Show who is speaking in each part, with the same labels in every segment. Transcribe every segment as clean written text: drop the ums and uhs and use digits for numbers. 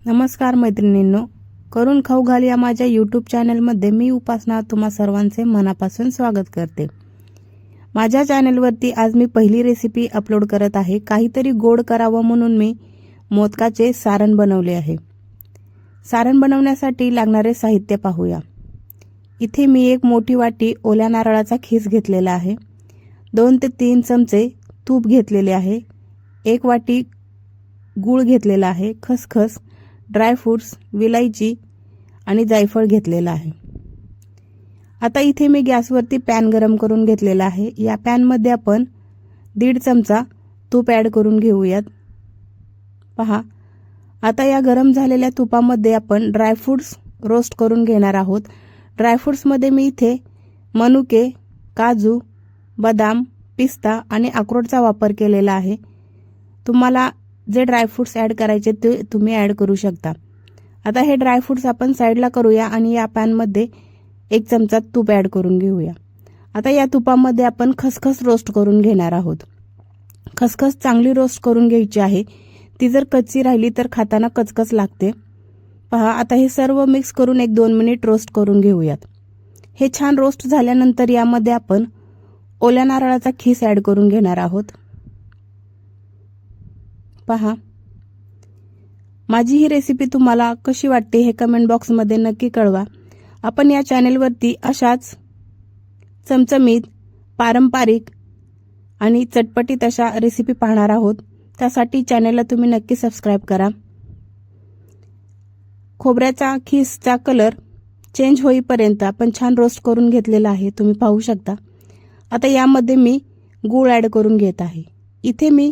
Speaker 1: नमस्कार मैत्रिणींनो, करून खाऊ घाल या माझ्या यूट्यूब चॅनलमध्ये मी उपासना तुम्हा सर्वांचे मनापासून स्वागत करते। माझ्या चॅनलवरती आज मी पहिली रेसिपी अपलोड करत आहे। काहीतरी गोड करावं म्हणून मी मोदकाचे सारण बनवले आहे। सारण बनवण्यासाठी लागणारे साहित्य पाहूया। इथे मी एक मोठी वाटी ओल्या नारळाचा खीस घेतलेला आहे। 2 ते 3 चमचे तूप घेतलेले आहे। 1 वाटी गूळ घेतलेला आहे। खसखस, ड्रायफ्रूट्स, विलायची आणि जायफळ घेतलेला आहे। आता इथे मी गॅसवरती पॅन गरम करून घेतलेला आहे। या पॅन मध्ये आपण 1.5 चमचा तूप ॲड करून घेऊयात। पहा, आता या गरम झालेल्या तुपामध्ये आपण ड्रायफ्रूट्स रोस्ट करून घेणार आहोत। ड्रायफ्रूट्स मध्ये मी इथे मनुके, काजू, बदाम, पिस्ता आणि अक्रोडचा वापर केलेला आहे। तुम्हाला जे ड्रायफ्रूट्स ॲड करायचे ते तुम्ही ॲड करू शकता। आता हे ड्रायफ्रूट्स आपण साईडला करूया आणि या पॅन मध्ये 1 चमचा तूप ॲड करून घेऊया। आता या तुपामध्ये आपण खसखस रोस्ट करून घेणार आहोत। खसखस चांगली रोस्ट करून घ्यायची आहे। ती जर कच्ची राहिली तर खाताना कचकच लागते। पहा, आता हे सर्व मिक्स करून 1-2 मिनिट रोस्ट करून घेऊयात। हे छान रोस्ट झाल्यानंतर यामध्ये आपण ओल्या नारळाचा खीस ॲड करून घेणार आहोत। पहा, माझी ही रेसिपी तुम्हाला कशी वाटते हे कमेंट बॉक्समध्ये नक्की कळवा। आपण या चॅनलवरती अशाच चमचमीत, पारंपरिक आणि चटपटीत अशा रेसिपी पाहणार आहोत। त्यासाठी चॅनलला तुम्ही नक्की सबस्क्राइब करा। खोबऱ्याचा खीसचा कलर चेंज होईपर्यंत आपण छान रोस्ट करून घेतलेला आहे, तुम्ही पाहू शकता। आता यामध्ये मी गूळ ॲड करून घेत आहे। इथे मी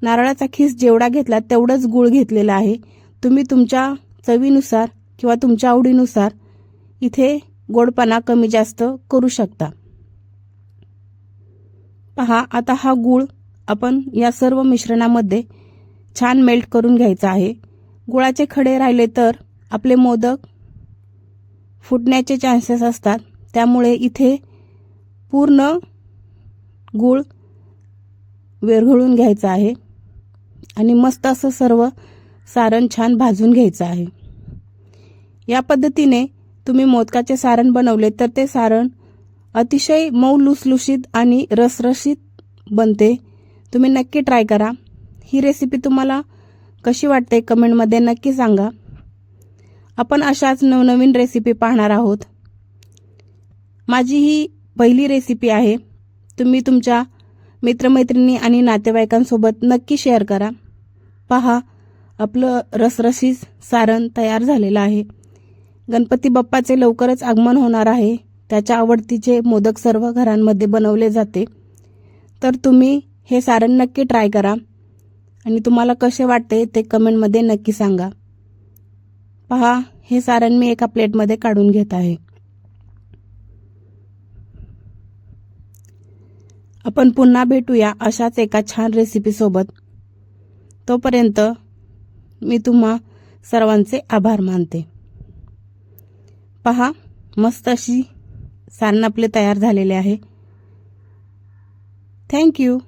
Speaker 1: नारळाचा खीस जेवढा घेतला तेवढंच गूळ घेतलेला आहे। तुम्ही तुमच्या चवीनुसार किंवा तुमच्या आवडीनुसार इथे गोडपणा कमी जास्त करू शकता। पहा, आता हा गूळ आपण या सर्व मिश्रणामध्ये छान मेल्ट करून घ्यायचा आहे। गुळाचे खडे राहिले तर आपले मोदक फुटण्याचे चान्सेस असतात, त्यामुळे इथे पूर्ण गूळ विरघळून घ्यायचा आहे आणि मस्त असं सर्व सारण छान भाजून घ्यायचं आहे। या पद्धतीने तुम्ही मोदकाचे सारण बनवले तर ते सारण अतिशय मऊ लुसलुशीत आणि रसरशीत बनते। तुम्ही नक्की ट्राय करा। ही रेसिपी तुम्हाला कशी वाटते कमेंटमध्ये नक्की सांगा। आपण अशाच नवनवीन रेसिपी पाहणार आहोत। माझी ही पहिली रेसिपी आहे। तुम्ही तुमच्या मित्रमैत्रिणी आणि नातेवाईकांसोबत नक्की शेअर करा। पहा, आपलं रसरशीत सारण तयार झालेलं आहे। गणपती बाप्पाचे लवकरच आगमन होणार आहे। त्याच्या आवडतीचे मोदक सर्व घरांमध्ये बनवले जाते। तर तुम्ही हे सारण नक्की ट्राय करा आणि तुम्हाला कसे वाटते ते कमेंटमध्ये नक्की सांगा। पहा, हे सारण मी एका प्लेटमध्ये काढून घेत आहे। आपण पुन्हा भेटूया अशाच एका छान रेसिपी सोबत। तोपर्यंत मी तुम्हा सर्वांचे आभार मानते। पहा, मस्त अशी सारण आपले तयार झालेले आहे। Thank you.